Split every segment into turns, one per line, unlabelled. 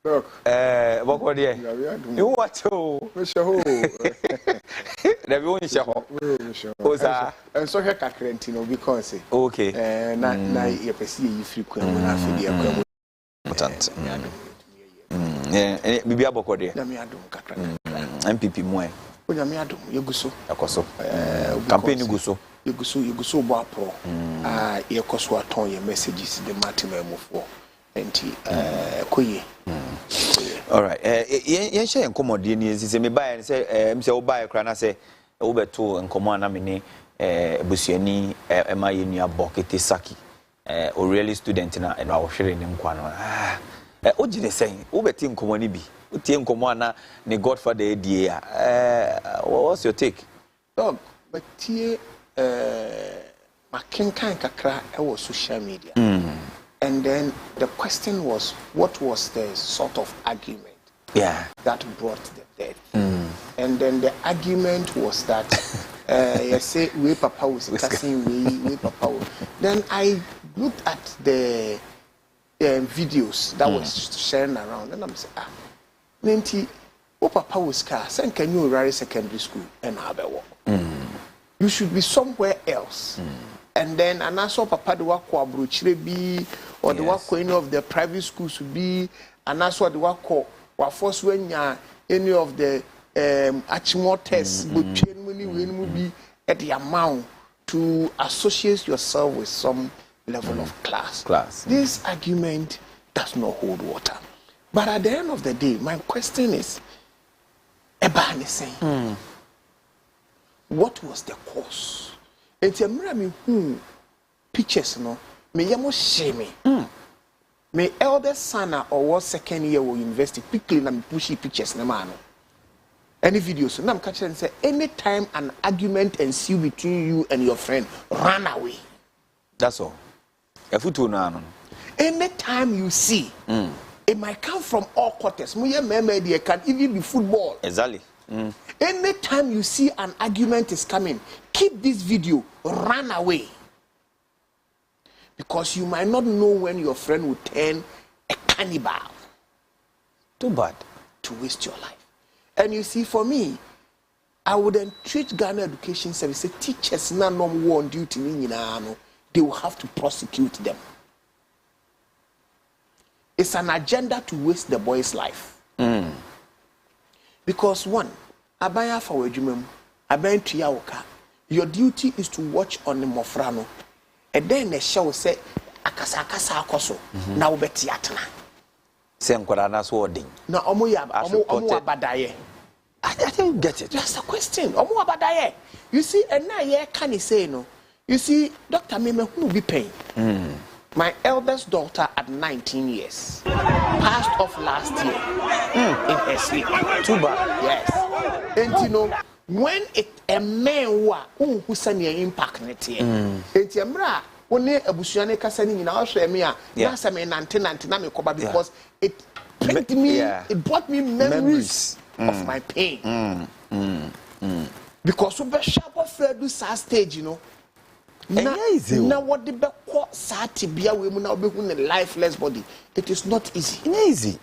Look.
What dear? You watch oh. Never only show.
And so her Cacarentino because
okay.
Na you perceive frequent when I feel the
important. Yeah, maybe about what dear? MPP Moy.
Onyamiado yeguso
akoso campaign guso
yeguso bo apro yekoso aton ye messages the matimemo for enti koye
all right yen share enkomode ni nsise me buy say me say wo buy kra na say wo beto enkomo ana me ni busuani ema ye nua bokete saki o really student na e na wo hwere ni nkwa no o gine say wo beti enkomo ni bi utie nkomo ana ne godfather edie what's your take?
Dog but tie makenkan kakra e was social media and then the question was what was the sort of argument that brought the death and then the argument was that you say we papa was cussing we papa then I looked at the videos that was sharing around and I'm saying Nenti, o papa was car, send can you run secondary school and have a walk. You should be somewhere else. And then and I saw papa the work or be or the work any of the private schools to be and I saw the work or force when ya any of the Achimo tests but genuinely will be at the amount to associate yourself with some level of class. This argument does not hold water. But at the end of the day, my question is, Ebani saying, what was the cause? And tell me, pictures, no, me yamo shame me. My eldest son or what second year will university quickly na me pushy pictures na mano. Any videos, so now I'm catching and say, anytime an argument ensue between you and your friend, run away.
That's all.
Anytime you see. It might come from all quarters. It can even be football.
Exactly.
Anytime you see an argument is coming, keep this video, run away. Because you might not know when your friend will turn a cannibal.
Too bad.
To waste your life. And you see, for me, I would entreat Ghana Education Service, teachers now no more on duty, they will have to prosecute them. It's an agenda to waste the boy's life. Because one, abaya for wejumem, abaya tuyaoka. Your duty is to watch on the mofrano. And then the show say, akasa akoso, na ubeti atana.
Say nkwara so odin.
Na omo abadaye.
I don't get it.
That's the question. Omo abadaye. You see, and now ye can say no. You see, Dr. Meme who be paying. My eldest daughter at 19 years passed off last year in her sleep.
Too bad.
Yes. And you know, when a man who send your impact net here, it's a mra when a bushane casani in our shemia, yes, I mean, antenna because it brought me, it brought me memories of my pain. Because super sharp of this stage, you know. Now what the back satibia women now be a lifeless body. It is not easy.
Easy.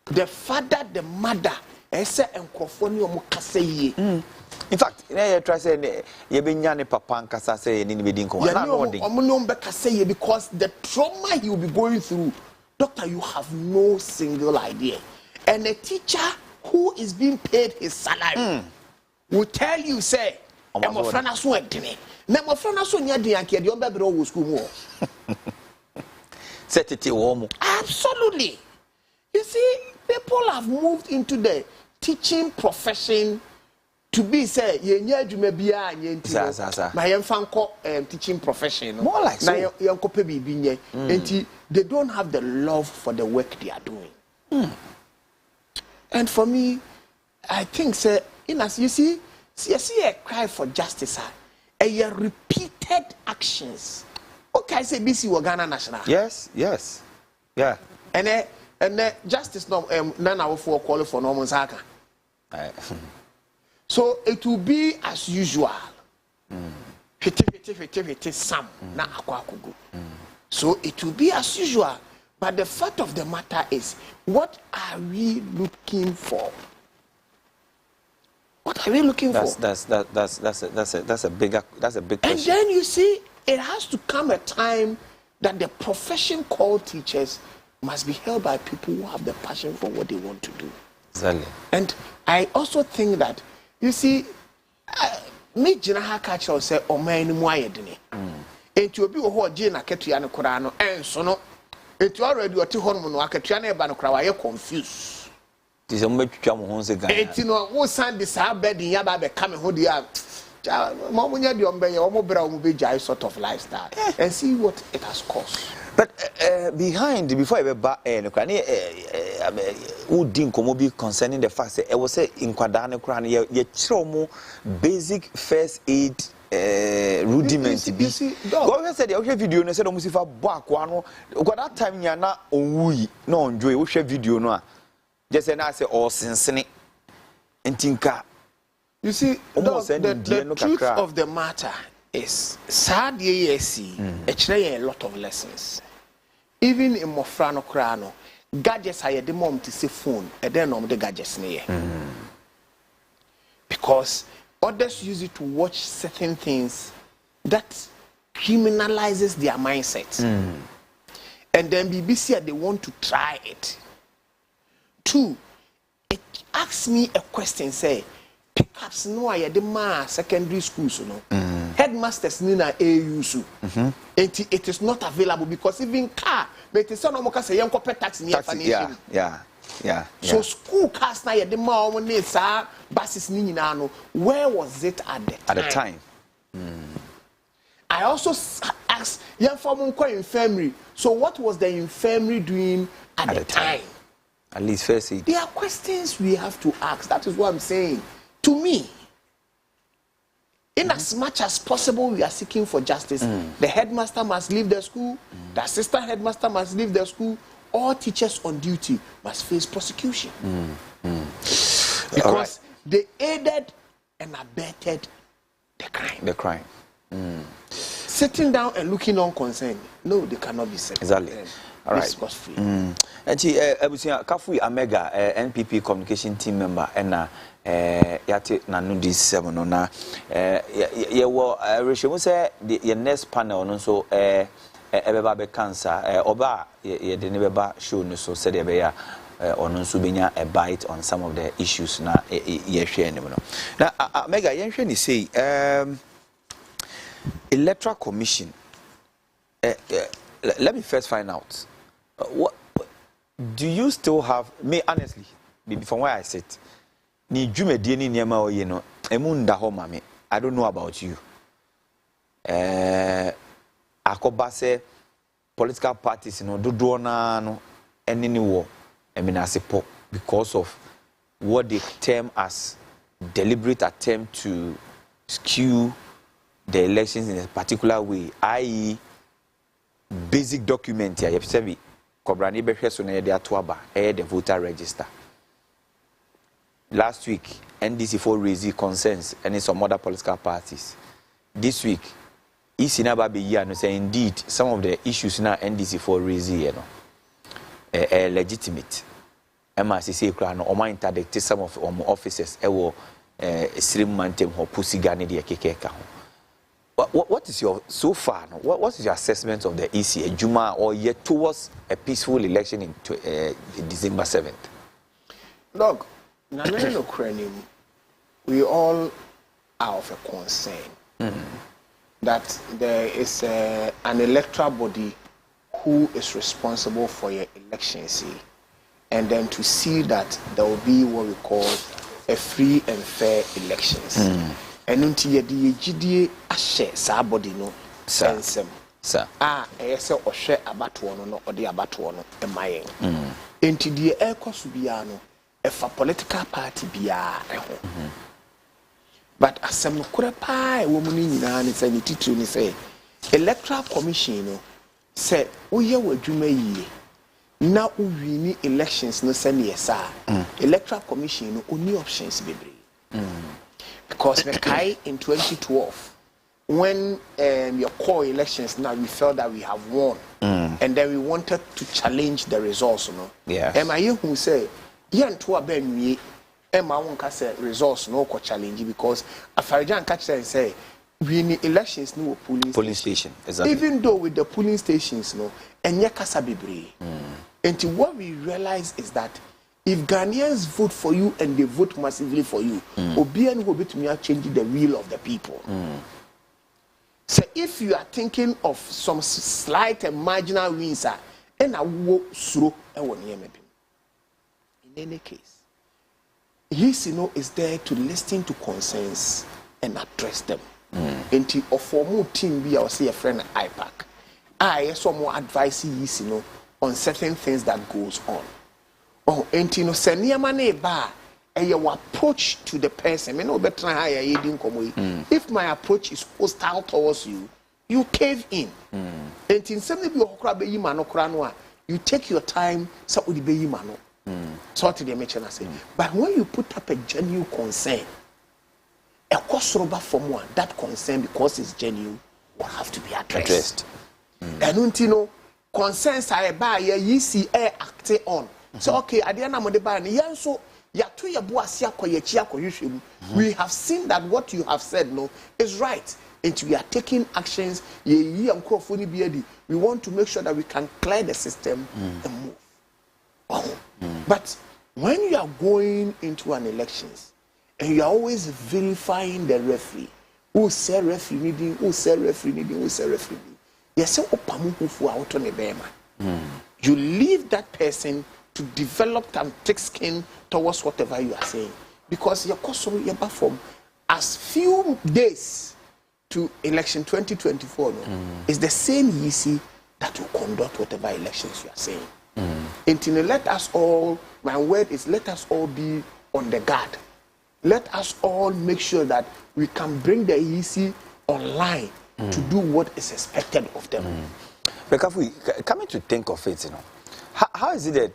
The father, the mother, ese enkrofoni omo kase ye.
In fact, you try say you be nyane papa nkasa say ni be din ko na no dey.
Omo no be kase ye because the trauma he will be going through. Doctor, you have no single idea. And a teacher who is being paid his salary will tell you say I'm a friend so edene. Na my friend so nya den anke de oba bere wo school mo.
Set it wo.
Absolutely. You see, people have moved into the teaching profession to be say ye nya adwuma bia anya ntino. Na ye mfa nko teaching profession.
More like so.
Na ye nko pe bibi nye. Enti they don't have the love for the work they are doing. And for me, I think say in as you see a cry for justice. A repeated actions. Okay, I say BC Ghana National.
Yes. Yeah.
And justice no none of for call for normal saka. So it will be as usual. Some na akwakugu. So it will be as usual. But the fact of the matter is, what are we looking for? What are we looking for?
That's a big question.
And then you see, it has to come a time that the profession called teachers must be held by people who have the passion for what they want to do.
Exactly.
And I also think that, you see, me jina ha ka che say o man mu ayedene. Enti obi wo ho je na ketua ne kora no enso no. Enti already oti ho no aketua na e ba no kora wa ye confused.
Ti se mo betwa mo ho se gan.
Enti no wo san de sa bed ya ba be ka me ho dia. Mo munya de ombenye o mo bra o mo be jai sort of lifestyle. And see what it has cost.
But before I ever back who didn't come be concerning the fact that I was say in Kwadane Kran, you basic first aid rudiments.
You see,
God said the video and said, Musifa Bakwano, got that time you're not on we, no, enjoy, we share video no. Just and I say, oh, Cincinnati and Tinka.
You see, the truth of the matter is, sad actually a lot of lessons. Even in Mofrano Krano, gadgets are the mom to say phone, and then the gadgets near. Because others use it to watch certain things that criminalizes their mindset. And then BBC, they want to try it. 2, it asks me a question, say, pickups no I the ma secondary schools, you know. Headmasters nina AUSU. It is not available because even car, but it's not more say young corporate tax near financial.
Yeah.
So school cars na the ma on sa buses nina no. Where was it at the time?
At the time.
I also asked young from infirmary. So what was the infirmary doing at the time?
At least first aid.
There are questions we have to ask. That is what I'm saying. To me, in as much as possible, we are seeking for justice. The headmaster must leave the school. The assistant headmaster must leave the school. All teachers on duty must face prosecution. Because they aided and abetted the crime. Sitting down and looking on concern, no, they cannot be set.
Exactly. All right.
Free.
And Kafui Amega, NPP communication team member, and yate nanu this 7 na reshomu say the next panel no so ebeba be cancer oba ye de ne beba show no so said be ya ono nso benya a bite on some of the issues na ye hwe anim no na mega ye hwe ni say electoral commission let me first find out what do you still have me honestly from where I sit ni dwumedie ni niema oye no emu nda ho mame I don't know about you akoba se political parties no dodo na no eni ni wo eminasepo because of what they term as deliberate attempt to skew the elections in a particular way, i.e. basic document here you kobrani behwe so na ye de atoaba the voter register. Last week, NDC4 raised concerns and some other political parties. This week, Isinaba Beya say indeed some of the issues now NDC4 raised legitimate. MRCC crown or interdict some of officers slim mantem or pussy gani de kekeka. What is your so far? What is your assessment of the EC Juma or yet towards a peaceful election in December 7th?
Look, we all are of a concern that there is an electoral body who is responsible for your elections, and then to see that there will be what we call a free and fair elections. And until you GDA ashe sabody no sense. Yes, or share about one or the about one and my into the air cost biano if a political party be but as some pie woman in an insanity to say electoral commission said we were dreaming now we need elections no send yes electoral commission only options baby because the Kai in 2012 when your core elections now we felt that we have won, and then we wanted to challenge the results,
Yeah.
I hear who say, "Yan to a ben me, Emma won't say results no co challenge because a Farijan catch and say we need elections no polling
station." Exactly.
Even though with the polling stations, and yakasa bibre. And what we realize is that if Ghanaians vote for you and they vote massively for you, Obian will be to me changing the will of the people. So if you are thinking of some slight and marginal wins, and I will slow in any case, his is there to listen to concerns and address them. And of formal team be our say a friend IPAC. I some more advice on certain things that goes on. Oh, and senior ba your approach to the person. If my approach is hostile towards you, you cave in. And in some you take your time, so would be mano. So to the mention I say. But when you put up a genuine concern, a cost rubber from one, that concern because it's genuine will have to be addressed. And concerns are by ye see air acting on. So okay, at the end of the ban, so we have seen that what you have said is right. And we are taking actions. We want to make sure that we can clear the system and move. But when you are going into an elections and you are always verifying the referee, who say referee needing, who say referee needing, who say referee needing. Yes, you leave that person to develop and thick skin towards whatever you are saying, because your custom your perform as few days to election 2024 is the same easy that will conduct whatever elections you are saying. Until let us all, my word is let us all be on the guard. Let us all make sure that we can bring the EC online to do what is expected of them.
But if we coming to think of it, how is it that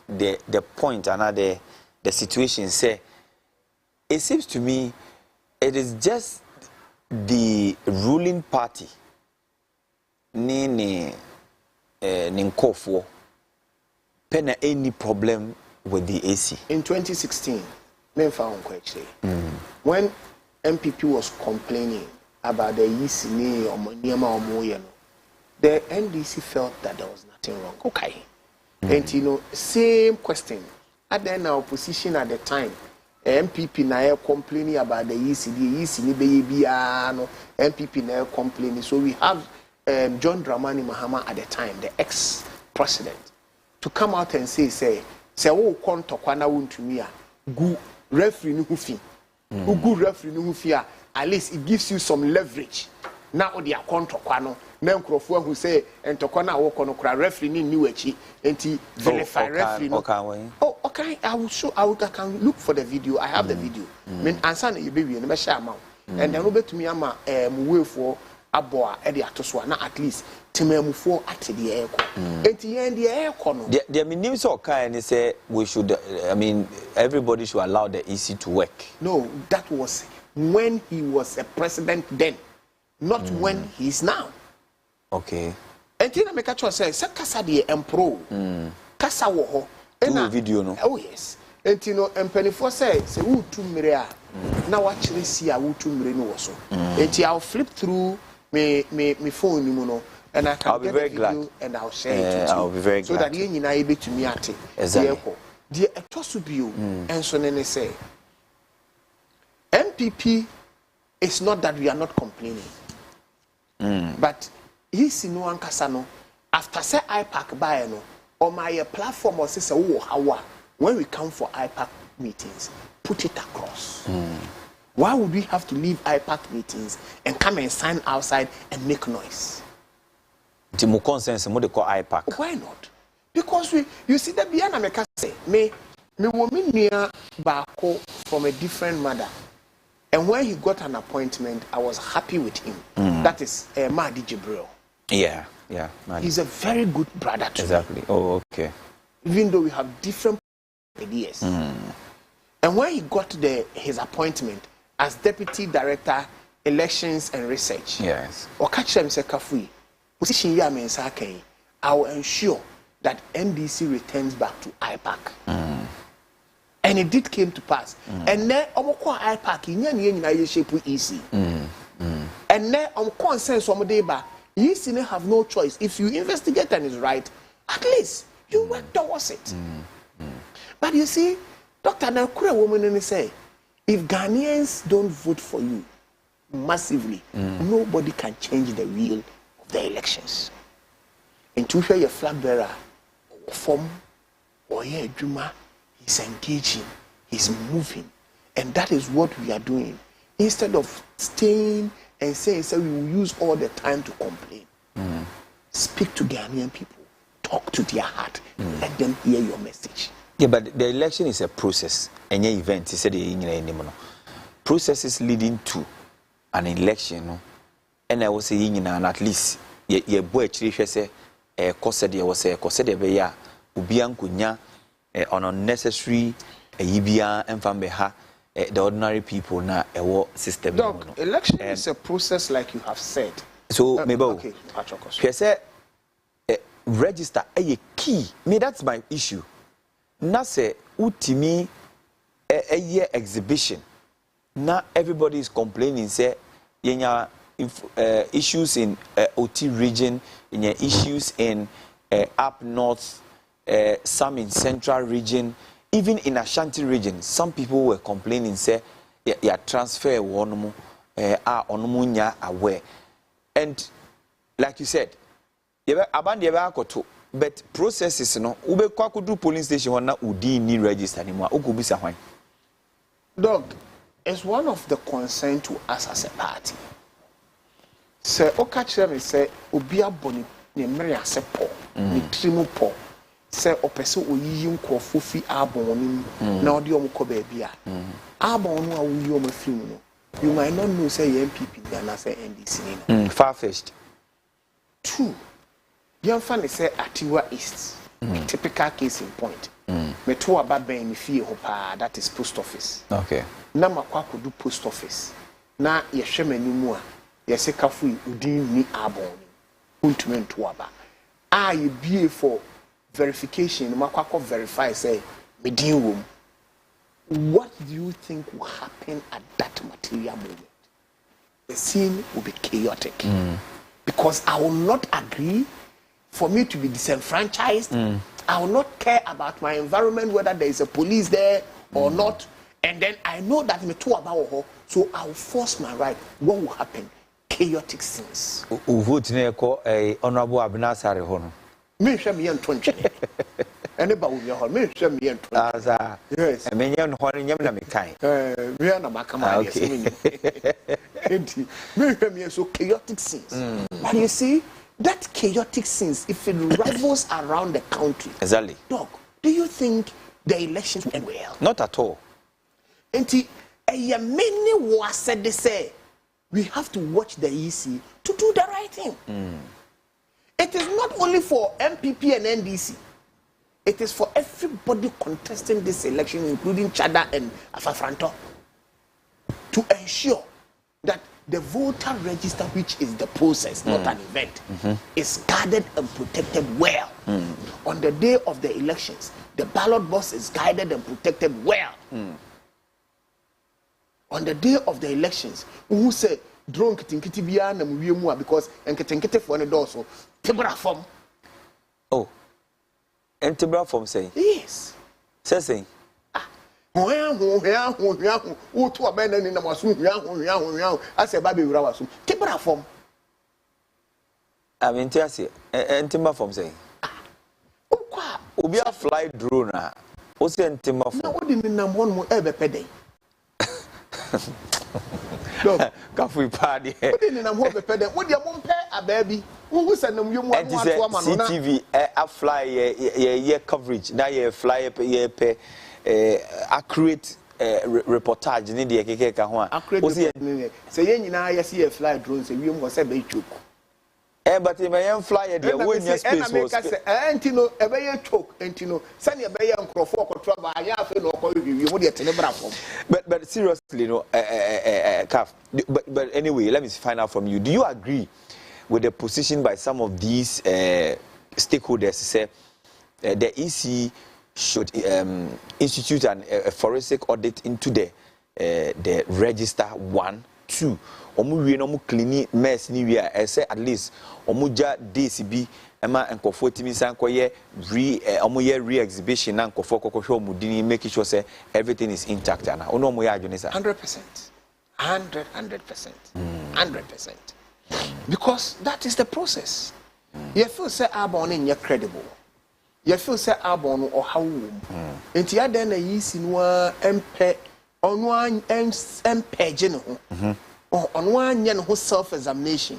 the point and the situation say? It seems to me it is just the ruling party ni nkofo pena any problem with the AC.
In 2016, when MPP was complaining about the EC the NDC felt that there was nothing wrong. Okay. And same question. At the opposition at the time, MPP na complaining about the EC MPP na complaining. So we have John Dramani Mahama at the time, the ex-president, to come out and say, oh, kontokwana wuntumia, gu referee ni hufi. Gu referee ni hufi, at least it gives you some leverage. Now they are kontokwano. Then Crawford who say and tokwana wokono kra referee ni niwechi enti verify referee no. Oh, okay, I can look for the video. I have the video. Mean answer na baby no be share amount. And then no betumi ama way for aboa e de atoswa na at least temamufo at the air. Enti yen the air kono.
The meaning so kind and say we should everybody should allow the EC to work.
No, that was when he was a president then, not when he is now.
Okay.
And then I make a choice say kasa de empro. Kasa wo ho.
Do video no.
Oh yes. And empenifo say who tu mire a na wa kire si a who tu mire no wo so. And I'll flip through me phone ni mu no and I can get the video glad. And I'll share it with you.
I'll be very glad.
So that you nyina ebe to me ate.
Exactly.
The etosu bio and so nene say MPP is not that we are not complaining. But he's in one casano after say IPAC buy no or my platform or say when we come for IPAC meetings, put it across. Why would we have to leave IPAC meetings and come and sign outside and make noise?
Timo consensus mo de call IPAC.
Why not? Because you see that Biana Meka say me woman near Bako from a different mother. And when he got an appointment, I was happy with him. That is Mahdi Jibril.
Yeah.
Mahdi. He's a very good brother to
me. Oh, okay.
Even though we have different ideas. And when he got his appointment as deputy director elections and research.
Yes.
Or catch them say Kafui. Position ya mensake. I will ensure that NDC returns back to IPAC. And it did came to pass. And then omokwa IPAC in shape easy. And then consensus omodeba. You still have no choice. If you investigate and it's right, at least you work towards it. But you see, Dr. Nakure woman say, if Ghanaians don't vote for you massively, nobody can change the wheel of the elections. And to hear your flag bearer form or your Juma, he's engaging, he's moving. And that is what we are doing. Instead of staying and saying, we will use all the time to complain. Speak to Ghanaian people, talk to their heart, let them hear your message.
Yeah, but the election is a process. Any event, he said, processes leading to an election. And I was saying, and at least, ye boy, say, Cossedia was a Cossedia Beya, Ubian Kunya, on unnecessary, Ibia, and Fambeha, the ordinary people now, a war system.
Dog, election is a process, like you have said.
So, maybe,
okay,
she said, register a key. Me, that's my issue. Na se utimi a year exhibition. Now everybody is complaining. Say yenya issues in OT region, yenya issues in up north, some in central region, even in Ashanti region. Some people were complaining. Say ya transfer onomu onomunya aware, and like you said, abandi akoto. But processes, no, ube kwa kudu polling station wana udi ni register ni mwa ukubisa hwan.
Dog, it's one of the concern to us as a party. Say, okache me say obia boni ne mere ase po, ni trimu po. Say opese oyiyi nkrofo fi abon ni na odi omo ko baabi a. Abon no awuyi omo fi mu no. You might not know say MPP na say NDC ni.
Far-fetched.
2. Yamfani say Atiwa East. Typical case in point. Meto aba ben fie ho pa, that is post office.
Okay.
Na makwa kodu post office. Na yehwe manimu a yese kafu udin ni abon. Untume nto aba. Ye bie for verification, makwa ko verify say medin wom. What do you think will happen at that material moment? The scene will be chaotic. Because I will not agree for me to be disenfranchised. I will not care about my environment, whether there is a police there or not. And then I know that me too about her, so I will force my right. What will happen? Chaotic scenes.
Vote ne ko honorable Abinasare hono.
Me hwe me yentonche. Anybody will hear me hwe me yentonche.
Aza.
Yes.
Me yen hono nyam na me kan.
Me na makama yes me. Me hwe me so chaotic scenes. But you see, that chaotic scenes, if it ravels around the country,
exactly.
Dog, do you think the elections will end well?
Not at all.
And many was said they say we have to watch the EC to do the right thing. It is not only for MPP and NDC. It is for everybody contesting this election, including Chada and Afafranto, to ensure that the voter register, which is the process, not an event, is guarded and protected well. On the day of the elections, the ballot box is guarded and protected well. On the day of the elections, who say drone kitinkiti biya na muwiemu because enketinkiti for any door so tibra form.
Oh, and tibra form say
yes.
Say.
Who to abandon in the Masu, I say Baby Rawasum, Tibra form.
I mean, Tiasi, and timber form say, Ubia fly drone. What's the timber form?
What did the number one ever pay?
Coffee party.
What did the number one pay? What your mom pay a baby? Who send them you want to
CTV, a fly, ye coverage, now ye fly, ye pay. Accurate reportage ni de keke ka ho a
accurate say yen nyina ya see a fly drone say we mo say be choke
but in my flyer there when your space was
Antino ebe choke Antino send your bay and crofo or trouble I have no you would get
but seriously no Kaf, but anyway let me find out from you, do you agree with the position by some of these stakeholders say the EC should institute a forensic audit into the register 1, 2. Omu we no mu clean mess ni we say at least omu ja DCB ema enkofo timi san koye omu ye re-exhibition na enkofo kokosho omu dini make sure say everything is intact ana ono omu ya adwene sa
100%. 100%. 100%. Because that is the process. You feel say Arbon in your credible. You feel say Arbon or how enti ya den na yisi no empe ono empe gene ho. On one yen who self-examination.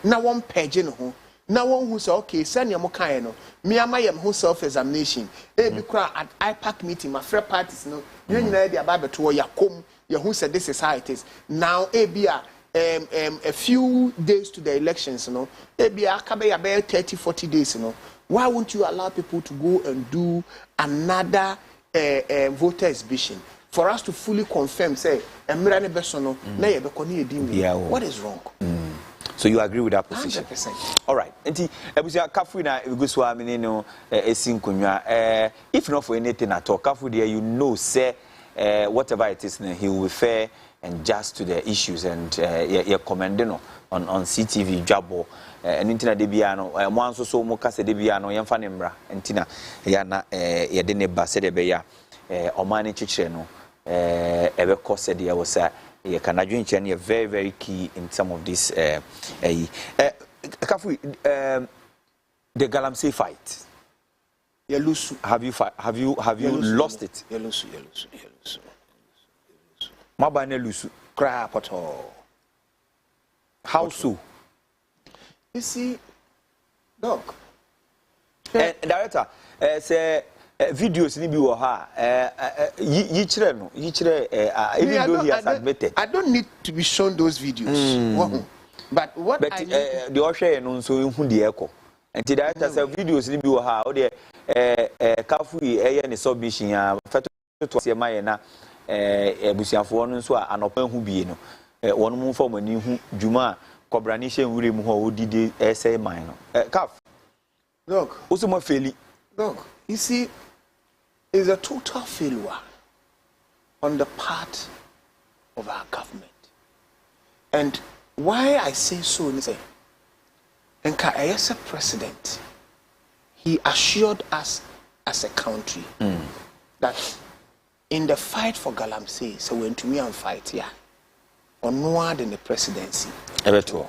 Now one page in who. Now one who say, okay, send your mokano. Me and my who self-examination. Be cry at IPAC meeting, my friend parties. No, you know the about to your come. You who said this is how it is. Now, a few days to the elections, you know. About 30-40 days, you know. Why won't you allow people to go and do another voter exhibition? For us to fully confirm, say, what is wrong?
So you agree with that position?
100%.
All right. If not for anything at all, Kafu there, you know, say, whatever it is, he will be fair and just to the issues, and you're commending on Ctv Dwabo. And intina debiano, mwanso so mukase debiano, yamfanembra, intina yana yadene basede beya, omani chicheno. Ever cost idea was you can adjoin you very, very key in some of this Kafu, the Galamsey fight.
You lose.
Have you lost it?
You lose.
Mabane lose.
Crap at all.
How so?
You see, dog.
Director, say videos ni bi wo ha yi kire no even though he has admitted.
I don't need to be shown those videos. But what I need
the ohwe no so hu de eko enti director say videos ni bi wo ha o de Kafu eye ne submission ya feto to se maye na ebusiafo no so anopa hu bie no wonu mu form ani hu djuma kobrani hye nwure mu ho odide say man no Kaf
look
osimo feli
look you see is a total failure on the part of our government. And why I say so is Nka Ayese president, he assured us as a country that in the fight for Galamsey, so when to me and fight here, or no than the presidency. We were happy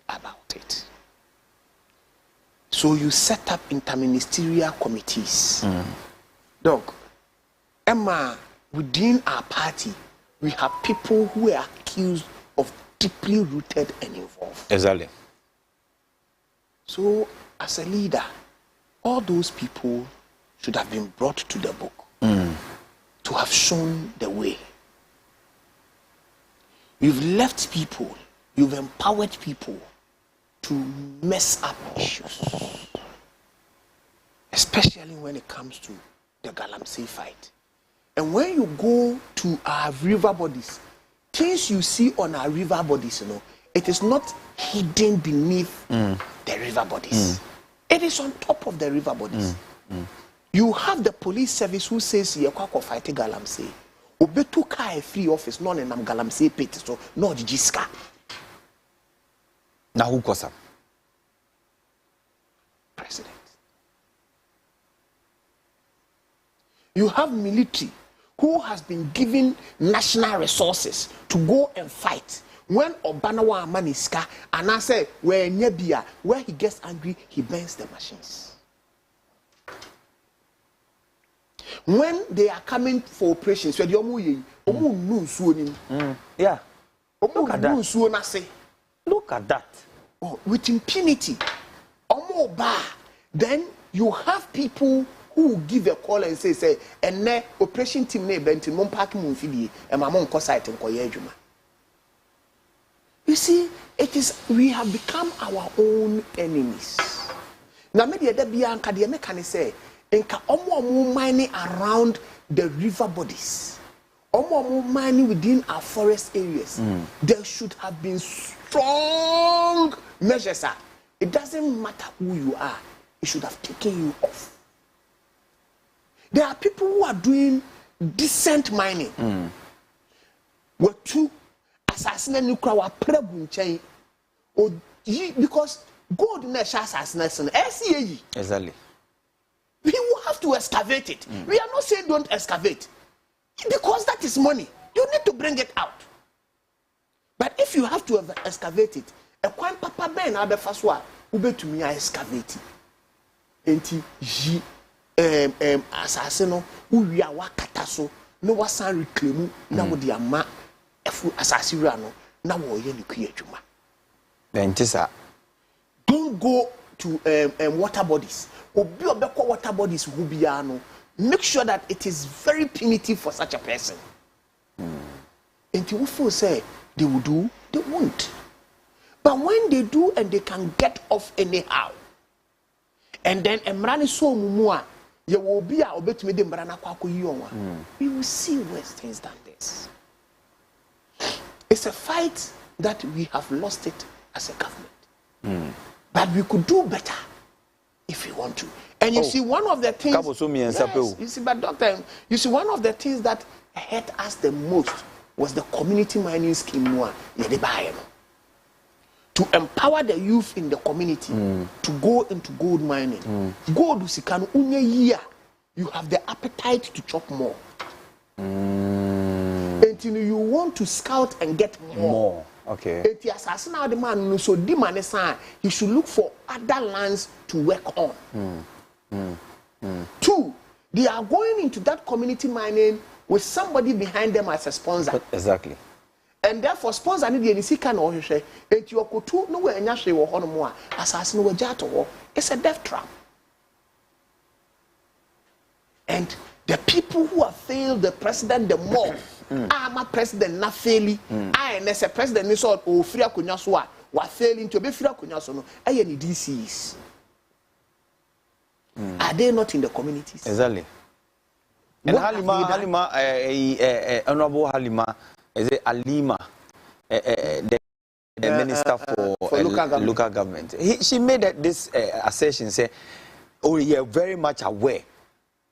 about it. So you set up interministerial committees. Dog, Emma, within our party, we have people who are accused of deeply rooted and involved.
Exactly.
So, as a leader, all those people should have been brought to the book to have shown the way. You've left people, you've empowered people to mess up issues, especially when it comes to the Galamsey fight. And when you go to our river bodies, things you see on our river bodies, you know, it is not hidden beneath the river bodies. It is on top of the river bodies. You have the police service who says you're fighting Galamsey. Obetu ka free office, none in Galamsey pit, so no jiska.
Now who goes up?
President. You have military who has been given national resources to go and fight. When Obanawa Maniska and I say where Nebia, where he gets angry, he burns the machines. When they are coming for operations, yeah.
Look at that. Look at that.
Oh, with impunity. Then you have people who give a call and say, and ne operation team ne benti mon park mon fidie and my mom site and koye juma. You see, we have become our own enemies. Now, maybe the Bianca, the American say, Enka omo mining around the river bodies, omo mining within our forest areas. There should have been strong measures. It doesn't matter who you are, it should have taken you off. There are people who are doing decent mining. Were two assassinate nuclear were prebunchain or because gold in the assassination.
Exactly.
We will have to excavate it. We are not saying don't excavate. Because that is money. You need to bring it out. But if you have to excavate it, a quan papa ben abe faswa ube to me excavate. Enti ji assassino uwi a wakataso no wasan reclaim na wo de ama efu assassinura no na wo ye ne kuadwuma.
Bentisa.
Don't go to water bodies. Obi obekọ water bodies who bia no. Make sure that it is very punitive for such a person. And people say they will do, they won't. But when they do and they can get off anyhow, and then emrani so mumua, you will be a obet me de mrana kwako yonwa. We will see worse things than this. It's a fight that we have lost it as a government. But we could do better if we want to. And you see, one of the things. Yes, you see, but doctor, you see, one of the things that hurt us the most was the community mining scheme. To empower the youth in the community to go into gold mining. Gold, you have the appetite to chop more. Until you want to scout and get more.
Okay.
If the assassin the man, so the he should look for other lands to work on. Two, they are going into that community mining with somebody behind them as a sponsor.
Exactly.
And therefore, sponsor need the Nisika no Hishe, and you go to no way and Yashi or Honomoa, assassin with Jato. It's a death trap. And the people who have failed the president the more, I'm a president not failing. I and as a president, this sort of Fria Kunyaswa, were failing to be Fria Kunyasono, I any DCs. Are they not in the communities?
Exactly. And Halima, Honorable Halima, is it Alima, the minister for local government. She made this assertion, say, oh, you're very much aware.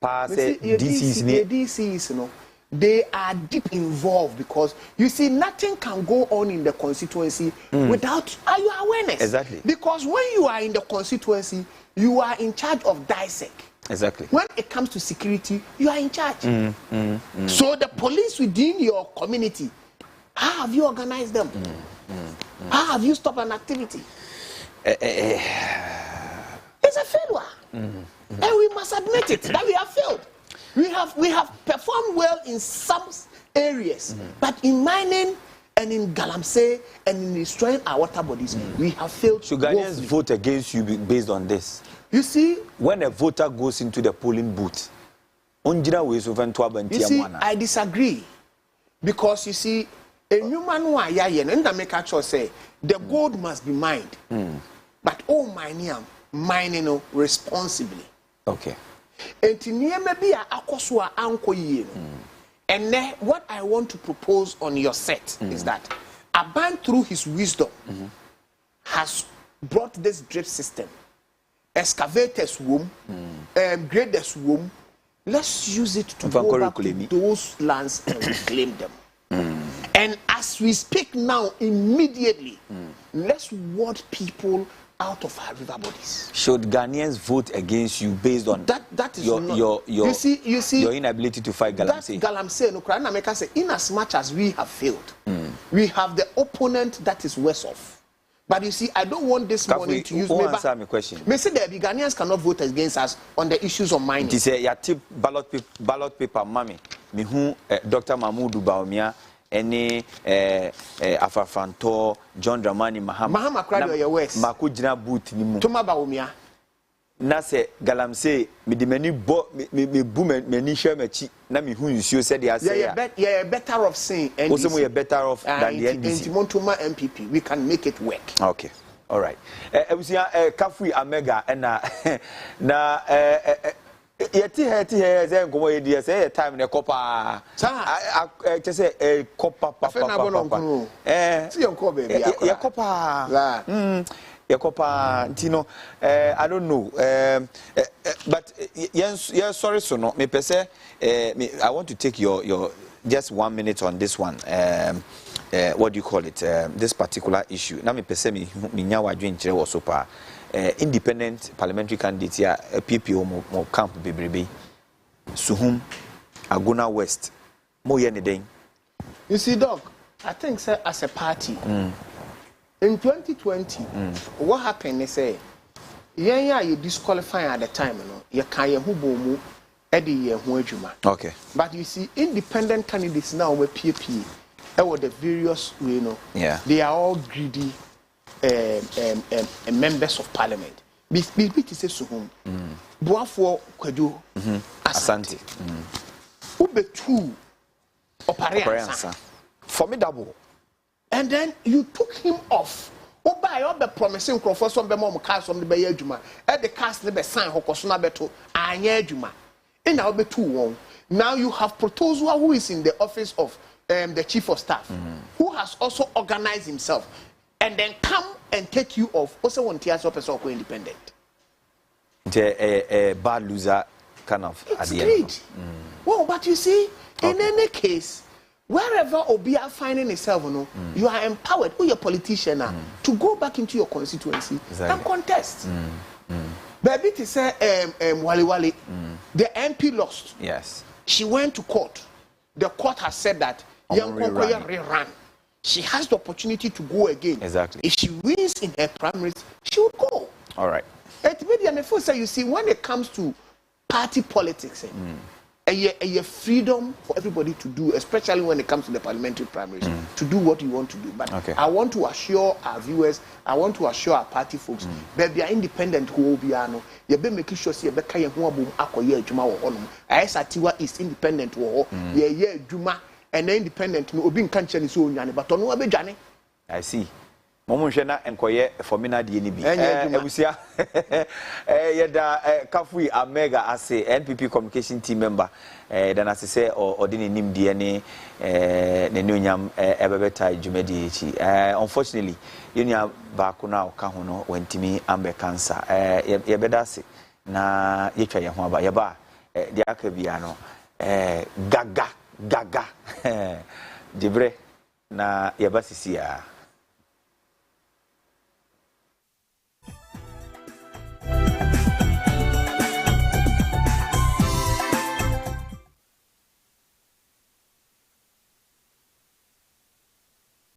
DCs, you know, they are deep involved because you see, nothing can go on in the constituency without your awareness.
Exactly.
Because when you are in the constituency, you are in charge of DISEC.
Exactly.
When it comes to security, you are in charge. So the police within your community, how have you organized them? How have you stopped an activity? It's a failure. And we must admit it, that we have failed. We have performed well in some areas, but in mining and in Galamsey and in destroying our water bodies, we have failed.
Should Ghanaians vote against you based on this?
You see,
when a voter goes into the polling booth,
I disagree. Because you see, a human who say the gold must be mined. But all mining responsibly.
Okay.
And then what I want to propose on your set is that Aban, through his wisdom, has brought this drip system, excavators womb, graders womb. Let's use it to go back to those lands and reclaim them. And as we speak now, immediately, let's ward people out of our river bodies.
Should Ghanaians vote against you based on
that is
your
you see
your inability to fight Galamsey?
Galamsey, no, America say, in as much as we have failed, we have the opponent that is worse off. But you see, I don't want this morning to use.
Answer my question.
Me say the Ghanaians cannot vote against us on the issues of mining.
This is your tip ballot paper, mommy. Me who Dr. Mahmoud Baumia. Any Afafanto, John Dramani Mahama
Krado your West.
Makujina boot ni mu.
Toma Baumia.
na se galamsey me de mani bo me bu mani hwe machi na me hu nsuo se de ase ya
yeah better off saying NDC.
Also we are better off than the NDC.
Montuma MPP, we can make it work.
Okay. All right. Ebusia Kafui Amega na yeti he ze nkomo yedi se time ne kopa say kopa papa
see your call baby
ya kopa ya kopa ntino I don't know but yeah sorry so no me pese I want to take your just 1 minute on this one what do you call it this particular issue na me pese me nya wadwen kire wo so pa independent parliamentary candidate here PPO mo camp bebrebe Suhum Aguna West mo ye ne den.
You see doc, I think sir as a party in 2020 what happened is say you disqualify at the time you can hu bomu e de ye hu adwuma. Okay. But you see independent candidates now with PPP the various yeah. They are all greedy members of parliament. Bit is Suhum. Boafo Kwadu Asante. Ube two Opariansa. Formidable. And then you took him off. Oba promising Crawford some bemo cast on the Bayajuma. At the cast the sign Hokosuna Beto, Anyajuma. And now be two. Now you have Protozoa who is in the office of the chief of staff, who has also organized himself. And then come and take you off. Also, one tears up as also independent.
A bad loser kind of.
It's great. Well, but you see, in any case, wherever Obia finding itself, you are empowered, who your politician are, to go back into your constituency and contest. Baby, to say, Wali Wali, the MP lost.
Yes.
She went to court. The court has said that Young Kokoya rerun. She has the opportunity to go again.
Exactly.
If she wins in her primaries, she will go.
All right.
You see, when it comes to party politics, a freedom for everybody to do, especially when it comes to the parliamentary primaries, to do what you want to do. But I want to assure our viewers, I want to assure our party folks, that they are independent who will be you be making sure you be kaya who abum akoye adwuma wo honum. Ayesatiwa is independent wo ye adwuma and independent no obi nka nche ni so onwane but ono abedwane. I see.
Momo hwe na enkoye formina de ni bi ebusia yeda Kafui Amega ase NPP communication team member then as say odini nim de ne ne nyam ebebeta dwumadi echi unfortunately yunia ba ko na ka ho no wantimi ambe cancer yebeda se na yetwa ye ho aba yeba de aka bia no gaga dibre na yeba sisia